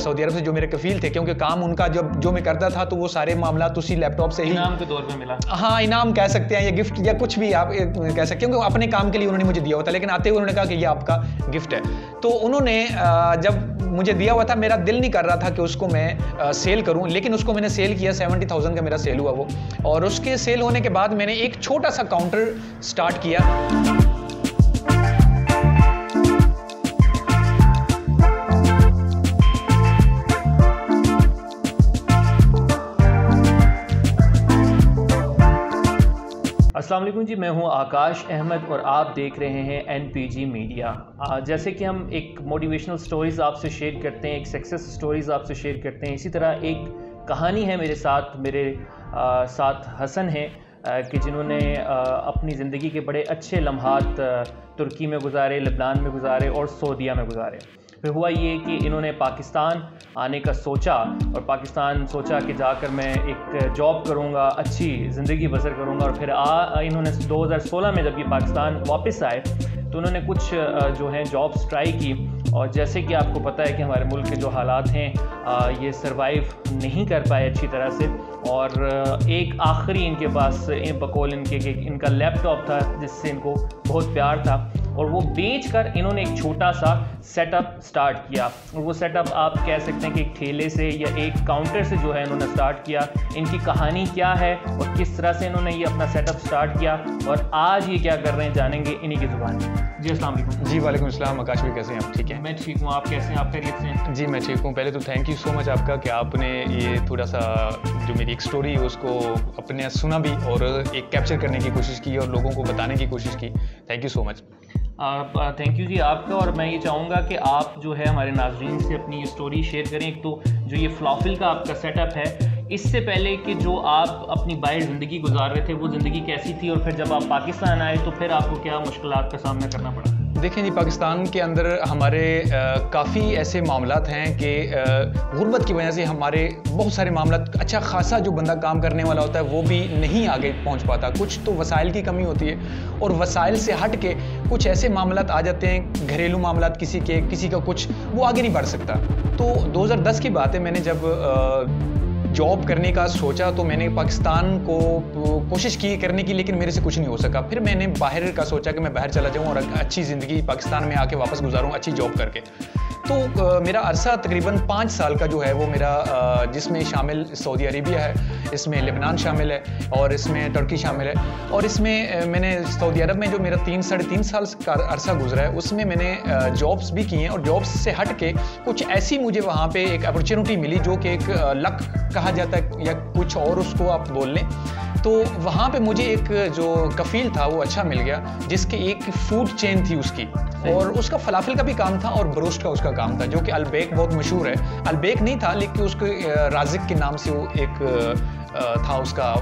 Saudi अरब से जो मेरे कफील थे, क्योंकि काम उनका जो मैं करता था तो वो सारे मामला उसी लैपटॉप से ही इनाम के तौर पे मिला। हाँ, इनाम कह सकते हैं या गिफ्ट या कुछ भी आप कह सकते हैं, क्योंकि अपने काम के लिए उन्होंने मुझे दिया हुआ था, लेकिन आते हुए उन्होंने कहा कि ये आपका गिफ्ट है। तो उन्होंने जब मुझे दिया हुआ था, मेरा दिल नहीं कर रहा था कि उसको मैं सेल करूं, लेकिन उसको मैंने सेल किया। 70,000 का मेरा सेल हुआ वो, और उसके सेल होने के बाद मैंने एक छोटा सा काउंटर स्टार्ट किया। अस्सलाम वालेकुम जी, मैं हूं आकाश अहमद और आप देख रहे हैं NPG मीडिया। जैसे कि हम एक मोटिवेशनल स्टोरीज़ आपसे शेयर करते हैं, एक सक्सेस स्टोरीज़ आपसे शेयर करते हैं, इसी तरह एक कहानी है मेरे साथ हसन है कि जिन्होंने अपनी ज़िंदगी के बड़े अच्छे लम्हात तुर्की में गुजारे, लेबनान में गुजारे और सऊदीया में गुजारे। फिर हुआ ये कि इन्होंने पाकिस्तान आने का सोचा, और पाकिस्तान सोचा कि जाकर मैं एक जॉब करूँगा, अच्छी ज़िंदगी बसर करूँगा। और फिर इन्होंने 2016 में जब ये पाकिस्तान वापस आए तो उन्होंने कुछ जो हैं जॉब्स ट्राई की, और जैसे कि आपको पता है कि हमारे मुल्क के जो हालात हैं ये सरवाइव नहीं कर पाए अच्छी तरह से। और एक आखिरी इनके पास बकौल इनके कि इनका लैपटॉप था जिससे इनको बहुत प्यार था, और वो बेचकर इन्होंने एक छोटा सा सेटअप स्टार्ट किया। और वो सेटअप आप कह सकते हैं कि एक ठेले से या एक काउंटर से जो है इन्होंने स्टार्ट किया। इनकी कहानी क्या है और किस तरह से इन्होंने ये अपना सेटअप स्टार्ट किया और आज ये क्या कर रहे हैं जानेंगे इन्हीं की ज़ुबान में। जी अस्सलाम वालेकुम। जी वालेकुम अस्सलाम। आकाश भाई कैसे हैं आप? ठीक है, मैं ठीक हूँ, आप कैसे हैं? आप खैरियत से हैं? जी मैं ठीक हूँ। पहले तो थैंक यू सो मच आपका कि आपने ये थोड़ा सा जो मेरी एक स्टोरी है उसको अपने सुना भी और एक कैप्चर करने की कोशिश की और लोगों को बताने की कोशिश की। Thank you so much. Thank you जी आपका। और मैं ये चाहूँगा कि आप जो है हमारे नाज़रीन से अपनी स्टोरी शेयर करें। एक तो जो ये फ्लॉफिल का आपका सेटअप है, इससे पहले कि जो आप अपनी बाहर ज़िंदगी गुजार रहे थे वो ज़िंदगी कैसी थी, और फिर जब आप पाकिस्तान आए तो फिर आपको क्या मुश्किलात का सामना करना पड़ा? देखें जी, पाकिस्तान के अंदर हमारे काफ़ी ऐसे मामलात हैं कि गुर्बत की वजह से हमारे बहुत सारे मामलात, अच्छा खासा जो बंदा काम करने वाला होता है वो भी नहीं आगे पहुंच पाता। कुछ तो वसाइल की कमी होती है, और वसाइल से हट के कुछ ऐसे मामलात आ जाते हैं, घरेलू मामलात किसी का कुछ, वो आगे नहीं बढ़ सकता। तो 2010 की बात है, मैंने जब जॉब करने का सोचा तो मैंने पाकिस्तान को कोशिश की करने की, लेकिन मेरे से कुछ नहीं हो सका। फिर मैंने बाहर का सोचा कि मैं बाहर चला जाऊं और अच्छी ज़िंदगी पाकिस्तान में आके वापस गुजारूं अच्छी जॉब करके। तो मेरा अरसा तकरीबन 5 साल का जो है वो मेरा जिसमें शामिल सऊदी अरेबिया है, इसमें लेबनान शामिल है, और इसमें तुर्की शामिल है, और इसमें मैंने सऊदी अरब में जो मेरा 3 साढ़े 3 साल का अरसा गुजरा है उसमें मैंने जॉब्स भी की हैं, और जॉब्स से हट के कुछ ऐसी मुझे वहाँ पे एक अपॉर्चुनिटी मिली जो कि एक लक कहा जाता है या कुछ और उसको आप बोल लें। तो वहाँ पे मुझे एक जो कफील था वो अच्छा मिल गया, जिसके एक फूड चेन थी उसकी, और उसका फलाफल का भी काम था और बरोस्ट का उसका काम था, जो कि अलबेक बहुत मशहूर है। अलबेक नहीं था, लेकिन उसके राजिक के नाम से वो एक था उसका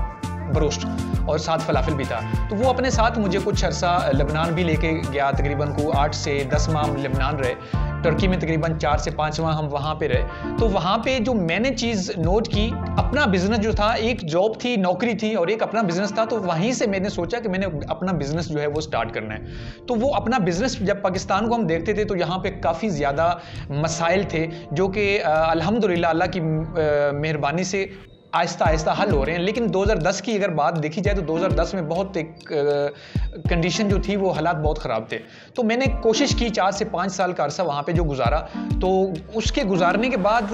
बरोस्ट, और साथ फलाफल भी था। तो वो अपने साथ मुझे कुछ अर्सा लेबनान भी लेके गया, तकरीबन को 8 से 10 माह लेबनान रहे। तुर्की में तकरीबन 4 से 5 माह हम वहाँ पे रहे। तो वहाँ पे जो मैंने चीज़ नोट की, अपना बिजनेस जो था, एक जॉब थी, नौकरी थी, और एक अपना बिजनेस था। तो वहीं से मैंने सोचा कि मैंने अपना बिजनेस जो है वो स्टार्ट करना है। तो वो अपना बिजनेस, जब पाकिस्तान को हम देखते थे तो यहाँ पे काफ़ी ज़्यादा मसाइल थे जो कि अल्हम्दुलिल्लाह अल्लाह की मेहरबानी से आहिस्ता आहिस्ता हल हो रहे हैं। लेकिन 2010 की अगर बात देखी जाए तो 2010 में बहुत एक कंडीशन जो थी वो हालात बहुत ख़राब थे। तो मैंने कोशिश की 4 से 5 साल का अरसा वहाँ पे जो गुजारा, तो उसके गुजारने के बाद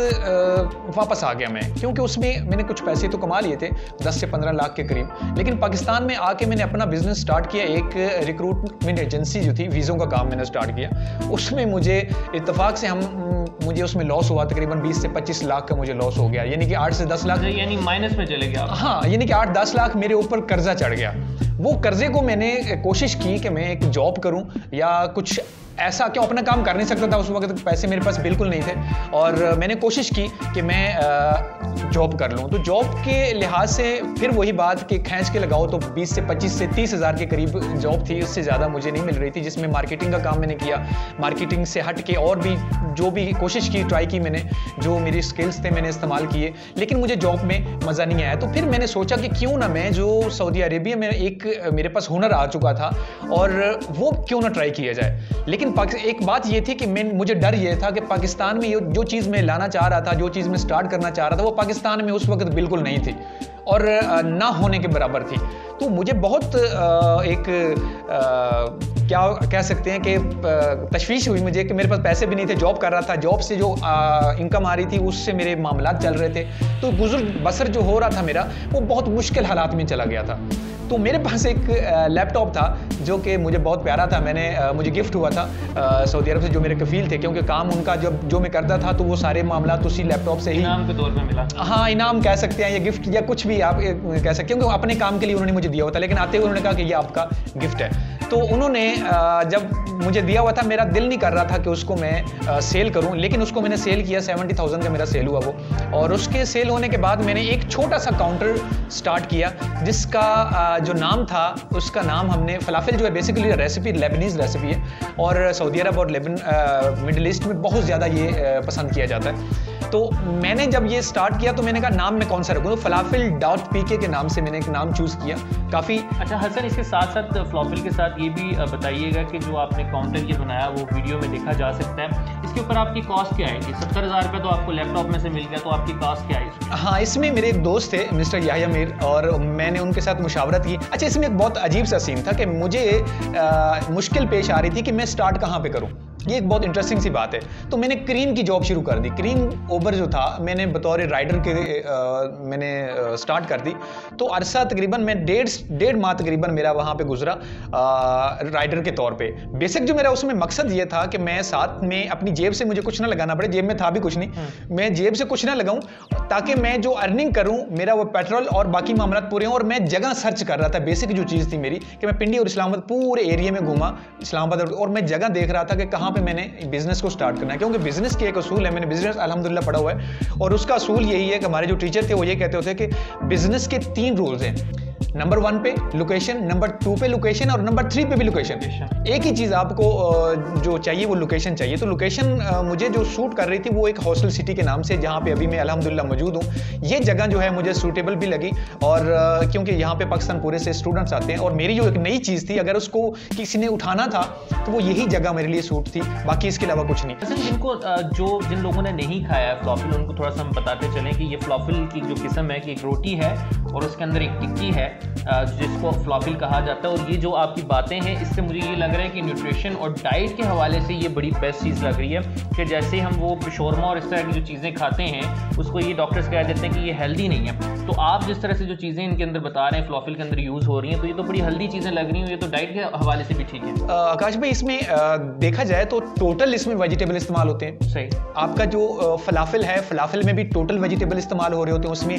वापस आ गया मैं, क्योंकि उसमें मैंने कुछ पैसे तो कमा लिए थे 10 से 15 लाख के करीब। लेकिन पाकिस्तान में आके मैंने अपना बिजनेस स्टार्ट किया, एक रिक्रूटमेंट एजेंसी जो थी, वीज़ों का काम मैंने स्टार्ट किया। उसमें मुझे इत्तेफाक से मुझे उसमें लॉस हुआ, तकरीबन 20 से 25 लाख का मुझे लॉस हो गया, यानी कि 8 से 10 लाख, यानी माइनस में चले गया। हाँ, यानी कि 8-10 लाख मेरे ऊपर कर्जा चढ़ गया। वो कर्जे को मैंने कोशिश की कि मैं एक जॉब करूं या कुछ ऐसा, क्यों अपना काम कर नहीं सकता था उस वक्त, पैसे मेरे पास बिल्कुल नहीं थे, और मैंने कोशिश की कि मैं जॉब कर लूँ। तो जॉब के लिहाज से फिर वही बात कि खींच के लगाओ तो 20 से 25 से 30 हज़ार के करीब जॉब थी, उससे ज़्यादा मुझे नहीं मिल रही थी, जिसमें मार्केटिंग का काम मैंने किया। मार्केटिंग से हट के और भी जो भी कोशिश की, ट्राई की मैंने, जो मेरी स्किल्स थे मैंने इस्तेमाल किए, लेकिन मुझे जॉब में मज़ा नहीं आया। तो फिर मैंने सोचा कि क्यों ना मैं जो सऊदी अरेबिया में एक मेरे पास हुनर आ चुका था, और वो क्यों ना ट्राई किया जाए। लेकिन लेकिन एक बात ये थी कि मुझे डर ये था कि पाकिस्तान में जो चीज़ मैं लाना चाह रहा था, जो चीज़ मैं स्टार्ट करना चाह रहा था, वो पाकिस्तान में उस वक्त बिल्कुल नहीं थी और ना होने के बराबर थी। तो मुझे बहुत क्या कह सकते हैं कि तशवीश हुई मुझे कि मेरे पास पैसे भी नहीं थे, जॉब कर रहा था, जॉब से जो इनकम आ रही थी उससे मेरे मामलात चल रहे थे, तो गुजर बसर जो हो रहा था मेरा वो बहुत मुश्किल हालात में चला गया था। तो मेरे पास एक लैपटॉप था जो कि मुझे बहुत प्यारा था, मुझे गिफ्ट हुआ था सऊदी अरब से, जो मेरे कफ़ील थे, क्योंकि काम उनका जो मैं करता था तो वो सारे मामलात उसी लैपटॉप से ही इनाम के तौर पे मिला। हाँ, इनाम कह सकते हैं या गिफ्ट या कुछ भी आप कह सकते हैं, क्योंकि अपने काम के लिए उन्होंने मुझे दिया हुआ था, लेकिन आते हुए उन्होंने कहा कि ये आपका गिफ्ट है। तो उन्होंने जब मुझे दिया हुआ था, मेरा दिल नहीं कर रहा था कि उसको मैं सेल करूं, लेकिन उसको मैंने सेल किया। 70,000 का मेरा सेल हुआ वो, और उसके सेल होने के बाद मैंने एक छोटा सा काउंटर स्टार्ट किया जिसका जो नाम था, उसका नाम हमने फलाफिल, जो है बेसिकली रेसिपी लेबनीज़ रेसिपी है, और सऊदी अरब और मिडल ईस्ट में बहुत ज़्यादा ये पसंद किया जाता है। तो मैंने जब ये स्टार्ट किया तो मैंने कहा नाम मैं कौन सा रखूँ, तो फलाफिल.pk के नाम से मैंने एक नाम चूज़ किया। काफ़ी अच्छा हसन, इसके साथ साथ फलाफिल के साथ ये भी बताइएगा कि जो आपने काउंटर ये बनाया वो वीडियो में देखा जा सकता है, इसके ऊपर आपकी कॉस्ट क्या आएगी? 70,000 रुपये तो आपको लैपटॉप में से मिल गया, तो आपकी कॉस्ट क्या है? हाँ, इसमें मेरे एक दोस्त थे मिस्टर याह्या मीर, और मैंने उनके साथ मुशावरत की। अच्छा, इसमें एक बहुत अजीब सा सीन था कि मुझे मुश्किल पेश आ रही थी कि मैं स्टार्ट कहाँ पे करूँ। ये एक बहुत इंटरेस्टिंग सी बात है। तो मैंने क्रीम की जॉब शुरू कर दी। क्रीम ओबर जो था, मैंने बतौर राइडर के मैंने स्टार्ट कर दी। तो अरसा तकरीबन मैं डेढ़ माह तकरीबन मेरा वहाँ पे गुजरा राइडर के तौर पे। बेसिक जो मेरा उसमें मकसद ये था कि मैं साथ में अपनी जेब से मुझे कुछ ना लगाना पड़े, जेब में था भी कुछ नहीं, मैं जेब से कुछ ना लगाऊं, ताकि मैं जो अर्निंग करूं मेरा वो पेट्रोल और बाकी मामलात पूरे हों। और मैं जगह सर्च कर रहा था। बेसिक जो चीज़ थी मेरी कि मैं पिंडी और इस्लामाबाद पूरे एरिया में घूमा, इस्लामाबाद, और मैं जगह देख रहा था कि कहाँ पे मैंने बिजनेस को स्टार्ट करना है, क्योंकि बिजनेस की एक असूल है। मैंने बिजनेस अल्हम्दुलिल्लाह पढ़ा हुआ है, और उसका असूल यही है कि हमारे जो टीचर थे वो ये कहते होते कि बिजनेस के 3 रूल्स हैं। नंबर 1 पे लोकेशन, नंबर 2 पे लोकेशन, और नंबर 3 पे भी लोकेशन। एक ही चीज़ आपको जो चाहिए वो लोकेशन चाहिए। तो लोकेशन मुझे जो सूट कर रही थी वो एक हॉस्टल सिटी के नाम से, जहाँ पे अभी मैं अल्हम्दुलिल्लाह मौजूद हूँ। ये जगह जो है मुझे सूटेबल भी लगी, और क्योंकि यहाँ पे पाकिस्तान पूरे से स्टूडेंट्स आते हैं, और मेरी जो एक नई चीज़ थी, अगर उसको किसी ने उठाना था तो वो यही जगह मेरे लिए सूट थी, बाकी इसके अलावा कुछ नहीं। जिन लोगों ने नहीं खाया है फ्लॉफिल, उनको थोड़ा सा हम बताते चलें कि ये फ्लॉफिल की जो किस्म है कि एक रोटी है और उसके अंदर एक टिक्की है जिसको फ्लॉफिल कहा जाता है। और ये जो आपकी बातें हैं, इससे मुझे ये लग रहा है कि न्यूट्रिशन और डाइट के हवाले से ये बड़ी बेस्ट चीज़ लग रही है कि जैसे हम वो शोरमा और इस तरह की जो चीज़ें खाते हैं उसको ये डॉक्टर्स कह देते हैं कि ये हेल्दी नहीं है। तो आप जिस तरह से जो चीज़ें इनके अंदर बता रहे हैं फ्लॉफिल के अंदर यूज़ हो रही हैं, तो ये तो बड़ी हेल्दी चीज़ें लग रही हैं, ये तो डाइट के हवाले से भी ठीक है। आकाश भाई, इसमें देखा जाए तो टोटल इसमें वेजिटेबल इस्तेमाल होते हैं। सही। आपका जो फलाफिल है, फलाफिल में भी टोटल वेजिटेबल इस्तेमाल हो रहे होते हैं। उसमें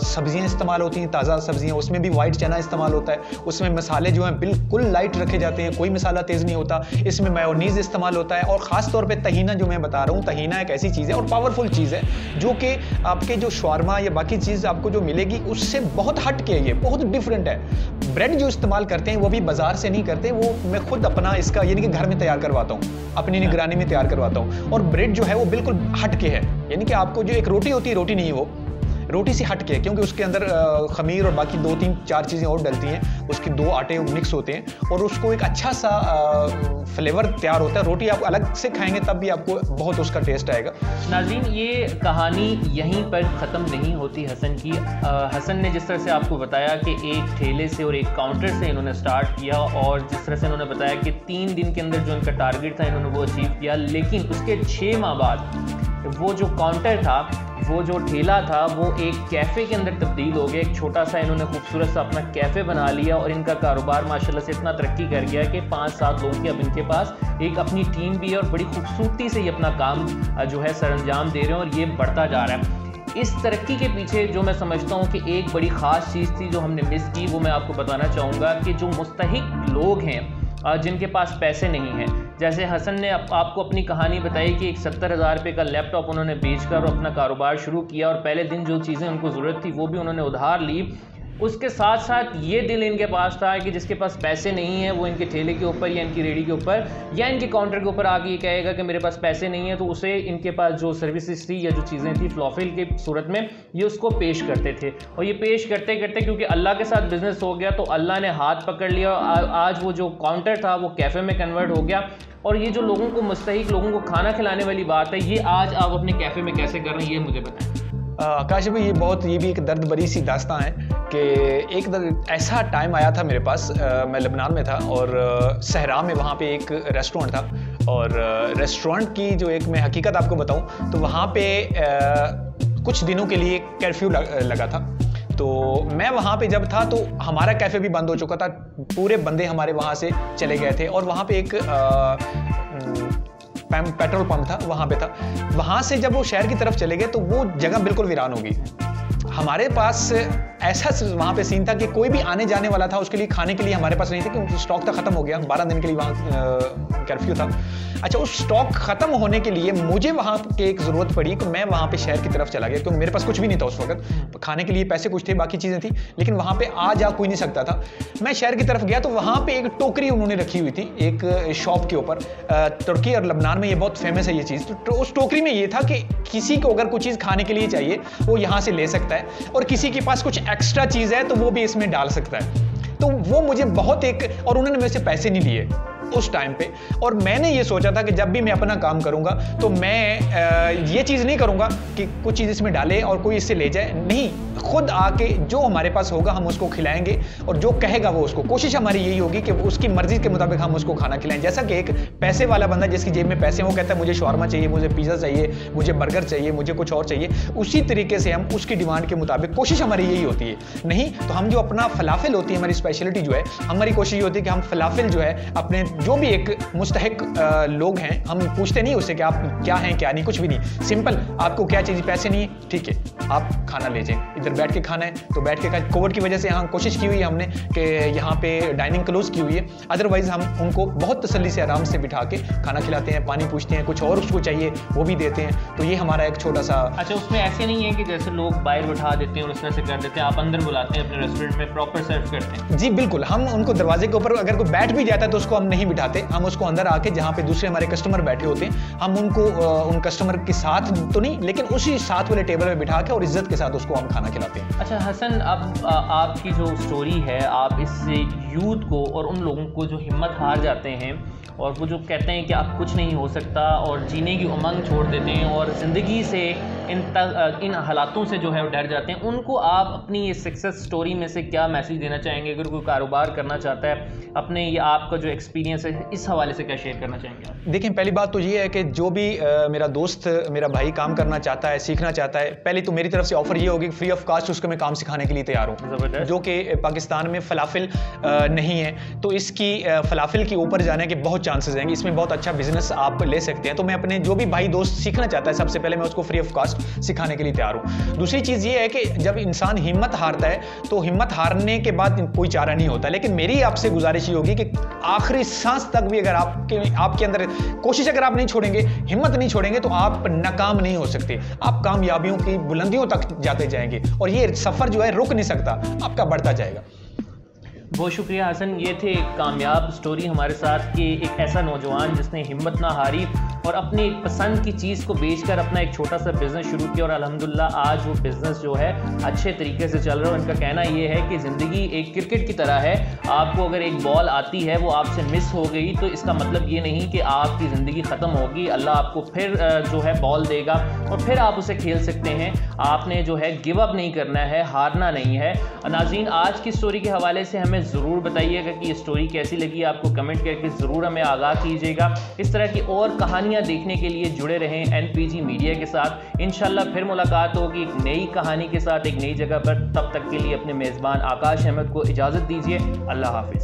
सब्जियां इस्तेमाल होती हैं, ताज़ा सब्जियां, उसमें भी वाइट चना इस्तेमाल होता है। उसमें मसाले जो हैं बिल्कुल लाइट रखे जाते हैं, कोई मसाला तेज़ नहीं होता। इसमें मेयोनीज़ इस्तेमाल होता है, और ख़ास तौर पे तहीना जो मैं बता रहा हूँ, तहीना एक ऐसी चीज़ है और पावरफुल चीज़ है जो कि आपके जो शवारमा या बाकी चीज़ आपको जो मिलेगी उससे बहुत हट के, ये बहुत डिफरेंट है। ब्रेड जो इस्तेमाल करते हैं वो भी बाजार से नहीं करते, वो मैं खुद अपना इसका यानी कि घर में तैयार करवाता हूँ, अपनी निगरानी में तैयार करवाता हूँ। और ब्रेड जो है वो बिल्कुल हट के है, यानी कि आपको जो एक रोटी होती है, रोटी नहीं है वो, रोटी से हट के, क्योंकि उसके अंदर खमीर और बाकी 2-3-4 चीज़ें और डलती हैं, उसके 2 आटे मिक्स होते हैं, और उसको एक अच्छा सा फ्लेवर तैयार होता है। रोटी आप अलग से खाएंगे तब भी आपको बहुत उसका टेस्ट आएगा। नाज़रीन, ये कहानी यहीं पर ख़त्म नहीं होती हसन की। हसन ने जिस तरह से आपको बताया कि एक ठेले से और एक काउंटर से इन्होंने स्टार्ट किया, और जिस तरह से इन्होंने बताया कि 3 दिन के अंदर जो इनका टारगेट था इन्होंने वो अचीव किया, लेकिन उसके 6 माह बाद वो जो काउंटर था, वो जो ठेला था, वो एक कैफ़े के अंदर तब्दील हो गया। एक छोटा सा इन्होंने खूबसूरत सा अपना कैफ़े बना लिया, और इनका कारोबार माशाल्लाह से इतना तरक्की कर गया कि 5-7 लोगों की अब इनके पास एक अपनी टीम भी है, और बड़ी खूबसूरती से ये अपना काम जो है सरअंजाम दे रहे हैं, और ये बढ़ता जा रहा है। इस तरक्की के पीछे जो मैं समझता हूँ कि एक बड़ी ख़ास चीज़ थी जो हमने मिस की, वो मैं आपको बताना चाहूँगा कि जो मुस्तहिक लोग हैं, जिनके पास पैसे नहीं हैं, जैसे हसन ने आपको अपनी कहानी बताई कि एक 70,000 रुपये का लैपटॉप उन्होंने बेचकर अपना कारोबार शुरू किया, और पहले दिन जो चीज़ें उनको ज़रूरत थी वो भी उन्होंने उधार ली। उसके साथ साथ ये दिल इनके पास था कि जिसके पास पैसे नहीं है वो इनके ठेले के ऊपर या इनकी रेडी के ऊपर या इनके काउंटर के ऊपर आके ये कहेगा कि मेरे पास पैसे नहीं है, तो उसे इनके पास जो सर्विसेज थी या जो चीज़ें थी फ्लॉफिल की सूरत में ये उसको पेश करते थे। और ये पेश करते करते क्योंकि अल्लाह के साथ बिजनेस हो गया तो अल्लाह ने हाथ पकड़ लिया, और आज वो जो काउंटर था वो कैफ़े में कन्वर्ट हो गया। और ये जो लोगों को मुस्तहिक लोगों को खाना खिलाने वाली बात है, ये आज आप अपने कैफ़े में कैसे कर रहे हैं, ये मुझे बताएं। आकाश भाई, ये भी एक दर्द भरी सी दास्तां है कि एक ऐसा टाइम आया था मेरे पास, मैं लेबनान में था और सहरा में वहाँ पे एक रेस्टोरेंट था, और रेस्टोरेंट की जो एक मैं हकीकत आपको बताऊँ तो वहाँ पे कुछ दिनों के लिए कर्फ्यू लगा था। तो मैं वहाँ पे जब था तो हमारा कैफ़े भी बंद हो चुका था, पूरे बंदे हमारे वहाँ से चले गए थे, और वहाँ पे एक पेट्रोल पंप था, वहाँ पे था। वहाँ से जब वो शहर की तरफ चले गए तो वो जगह बिल्कुल वीरान हो गई। हमारे पास ऐसा वहाँ पे सीन था कि कोई भी आने जाने वाला था, उसके लिए खाने के लिए हमारे पास नहीं था क्योंकि स्टॉक तो ख़त्म हो गया, 12 दिन के लिए वहाँ कर्फ्यू था। अच्छा, उस स्टॉक ख़त्म होने के लिए मुझे वहाँ के एक ज़रूरत पड़ी कि मैं वहाँ पे शहर की तरफ चला गया क्योंकि मेरे पास कुछ भी नहीं था उस वक्त। खाने के लिए पैसे कुछ थे, बाकी चीज़ें थी, लेकिन वहाँ पे आ जा कोई नहीं सकता था। मैं शहर की तरफ गया तो वहाँ पे एक टोकरी उन्होंने रखी हुई थी एक शॉप के ऊपर। तुर्की और लेबनान में ये बहुत फेमस है ये चीज़। तो उस टोकरी में ये था कि किसी को अगर कुछ चीज़ खाने के लिए चाहिए वो यहाँ से ले सकता है, और किसी के पास कुछ एक्स्ट्रा चीज़ है तो वो भी इसमें डाल सकता है। तो वो मुझे बहुत और उन्होंने मेरे से पैसे नहीं लिए उस टाइम पे, और मैंने ये सोचा था कि जब भी मैं अपना काम करूंगा तो मैं ये चीज़ नहीं करूंगा कि कुछ चीज़ इसमें डाले और कोई इससे ले जाए, नहीं, खुद आके जो हमारे पास होगा हम उसको खिलाएंगे, और जो कहेगा वो उसको, कोशिश हमारी यही होगी कि उसकी मर्जी के मुताबिक हम उसको खाना खिलाएं। जैसा कि एक पैसे वाला बंदा जिसकी जेब में पैसे हैं वो कहता है मुझे शॉर्मा चाहिए, मुझे पिज़्ज़ा चाहिए, मुझे बर्गर चाहिए, मुझे कुछ और चाहिए, उसी तरीके से हम उसकी डिमांड के मुताबिक, कोशिश हमारी यही होती है। नहीं तो हम जो अपना फलाफिल होती है, हमारी स्पेशलिटी जो है, हमारी कोशिश ये होती है कि हम फलाफिल जो है अपने जो भी एक मुस्तहिक लोग हैं, हम पूछते नहीं उससे कि आप क्या हैं क्या नहीं, कुछ भी नहीं, सिंपल आपको क्या चाहिए, पैसे नहीं है ठीक है आप खाना ले जाएं, इधर बैठ के खाना है तो बैठ के खाएं। कोविड की वजह से यहाँ कोशिश की हुई है हमने कि यहाँ पे डाइनिंग क्लोज की हुई है, अदरवाइज हम उनको बहुत तसल्ली से आराम से बिठा के खाना खिलाते हैं, पानी पूछते हैं, कुछ और उसको चाहिए वो भी देते हैं। तो ये हमारा एक छोटा सा। अच्छा, उसमें ऐसे नहीं है कि जैसे लोग बाहर बिठा देते हैं और उस तरह से कर देते हैं, आप अंदर बुलाते हैं अपने रेस्टोरेंट में, प्रॉपर सर्व करते हैं? जी बिल्कुल, हम उनको दरवाजे के ऊपर अगर कोई बैठ भी जाता है तो उसको हम नहीं बिठाते, हम उसको अंदर आके जहाँ पे दूसरे हमारे कस्टमर बैठे होते हैं हम उनको उन कस्टमर के साथ तो नहीं लेकिन उसी साथ वाले टेबल पे बिठा के और इज्जत के साथ उसको हम खाना खिलाते हैं। अच्छा हसन, अब आपकी जो स्टोरी है, आप इससे यूथ को और उन लोगों को जो हिम्मत हार जाते हैं और वो जो कहते हैं कि अब कुछ नहीं हो सकता और जीने की उमंग छोड़ देते हैं और ज़िंदगी से इन हालातों से जो है वो डर जाते हैं, उनको आप अपनी ये सक्सेस स्टोरी में से क्या मैसेज देना चाहेंगे? अगर कोई कारोबार करना चाहता है, अपने ये आपका जो एक्सपीरियंस है इस हवाले से क्या शेयर करना चाहेंगे आप? देखिए, पहली बात तो ये है कि जो भी मेरा दोस्त, मेरा भाई काम करना चाहता है, सीखना चाहता है, पहले तो मेरी तरफ से ऑफर ये होगी फ्री ऑफ कास्ट उसको मैं काम सिखाने के लिए तैयार हूँ। जो कि पाकिस्तान में फलाफिल नहीं है तो इसकी फलाफिल के ऊपर जाने के बहुत चांसेस हैं, इसमें बहुत अच्छा बिजनेस आप ले सकते हैं। तो मैं अपने जो भी भाई दोस्त सीखना चाहता है सबसे पहले मैं उसको फ्री ऑफ कास्ट सिखाने के लिए तैयार हूँ। दूसरी चीज़ ये है कि जब इंसान हिम्मत हारता है तो हिम्मत हारने के बाद कोई चारा नहीं होता, लेकिन मेरी आपसे गुजारिश ये होगी कि आखिरी सांस तक भी अगर आपके अंदर कोशिश अगर आप नहीं छोड़ेंगे, हिम्मत नहीं छोड़ेंगे तो आप नाकाम नहीं हो सकते, आप कामयाबियों की बुलंदियों तक जाते जाएंगे और ये सफ़र जो है रुक नहीं सकता, आपका बढ़ता जाएगा। बहुत शुक्रिया हसन, ये थे एक कामयाब स्टोरी हमारे साथ कि एक ऐसा नौजवान जिसने हिम्मत ना हारी और अपनी पसंद की चीज़ को बेचकर अपना एक छोटा सा बिज़नेस शुरू किया और अल्हम्दुलिल्लाह आज वो बिज़नेस जो है अच्छे तरीके से चल रहा है। और इनका कहना ये है कि ज़िंदगी एक क्रिकेट की तरह है, आपको अगर एक बॉल आती है वो आपसे मिस हो गई तो इसका मतलब ये नहीं कि आपकी ज़िंदगी ख़त्म होगी, अल्लाह आपको फिर जो है बॉल देगा और फिर आप उसे खेल सकते हैं। आपने जो है गिव अप नहीं करना है, हारना नहीं है। नाज़रीन, आज की स्टोरी के हवाले से हमें ज़रूर बताइएगा कि ये स्टोरी कैसी लगी, आपको कमेंट करके ज़रूर हमें आगाह कीजिएगा। इस तरह की और कहानियाँ देखने के लिए जुड़े रहें एनपीजी मीडिया के साथ। इंशाल्लाह फिर मुलाकात होगी एक नई कहानी के साथ एक नई जगह पर। तब तक के लिए अपने मेज़बान आकाश अहमद को इजाज़त दीजिए। अल्लाह हाफिज़।